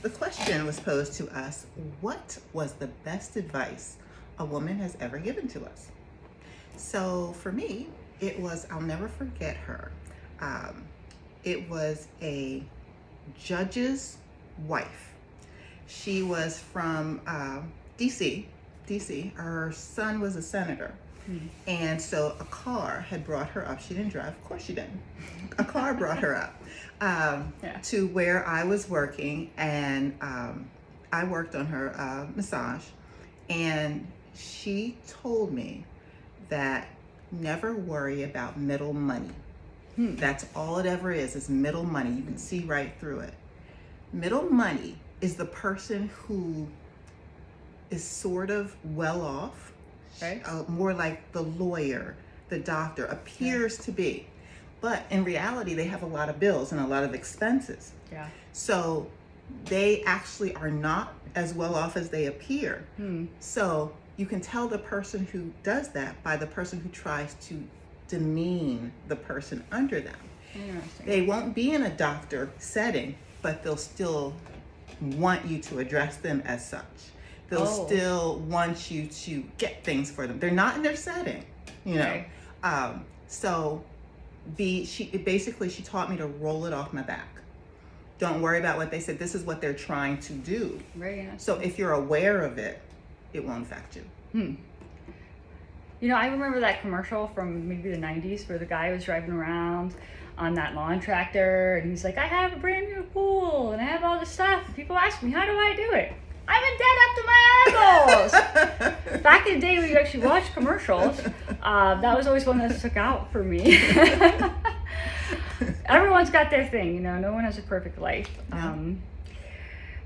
the question was posed to us, what was the best advice a woman has ever given to us? So for me, it was, I'll never forget her. It was a judge's wife. She was from DC. Her son was a senator. And so a car had brought her up. She didn't drive, of course she didn't. A car brought her up to where I was working, and I worked on her massage. And she told me that never worry about middle money. That's all it ever is middle money. You can see right through it. Middle money is the person who is sort of well off, Okay. more like the lawyer, the doctor appears to be, but in reality they have a lot of bills and a lot of expenses. Yeah. So they actually are not as well off as they appear. So you can tell the person who does that by the person who tries to demean the person under them. Interesting. They won't be in a doctor setting, but they'll still want you to address them as such. They'll still want you to get things for them. They're not in their setting, you know. Okay. So she taught me to roll it off my back. Don't worry about what they said. This is what they're trying to do. Very interesting. So if you're aware of it, it won't affect you. You know, I remember that commercial from maybe the 90s where the guy was driving around on that lawn tractor and he's like, I have a brand new pool and I have all this stuff. And people ask me, how do I do it? I'm in debt up to my eyeballs. Back in the day when you actually watched commercials, that was always one that stuck out for me. Everyone's got their thing, you know, no one has a perfect life.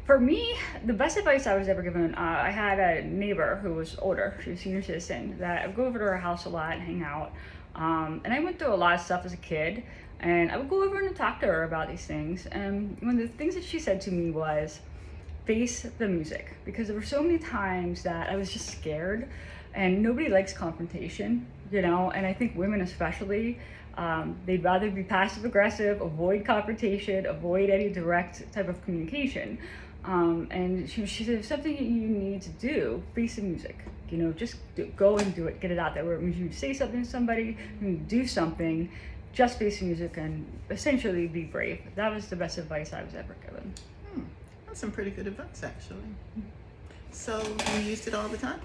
For me, the best advice I was ever given, I had a neighbor who was older, she was a senior citizen, that I would go over to her house a lot and hang out. And I went through a lot of stuff as a kid, and I would go over and talk to her about these things. And one of the things that she said to me was, face the music, because there were so many times that I was just scared, and nobody likes confrontation, you know, and I think women especially, they'd rather be passive aggressive, avoid confrontation, avoid any direct type of communication. And she said, if something that you need to do, face the music, you know, just go and do it, get it out there. Where it means you say something to somebody, you do something, just face the music and essentially be brave. That was the best advice I was ever given. That's some pretty good advice, actually. So you used it all the time?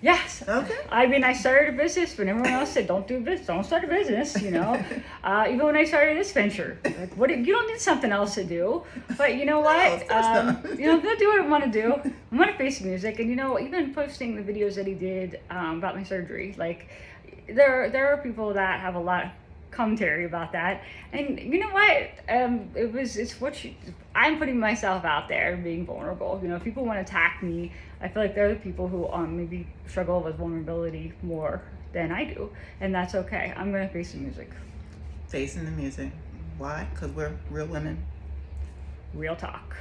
Yes. Okay. I mean, I started a business when everyone else said, don't do business, don't start a business, you know. Even when I started this venture, like, you don't need something else to do. But you know what? of course not. You know, I'm going to do what I want to do. I'm going to face the music. And, you know, even posting the videos that he did about my surgery, like, there are people that have a lot of commentary about that, and you know what, I'm putting myself out there and being vulnerable. You know, if people want to attack me, I feel like they're the people who maybe struggle with vulnerability more than I do, and that's okay. I'm gonna face the music. Facing the music. Why? Because we're real women. Real talk.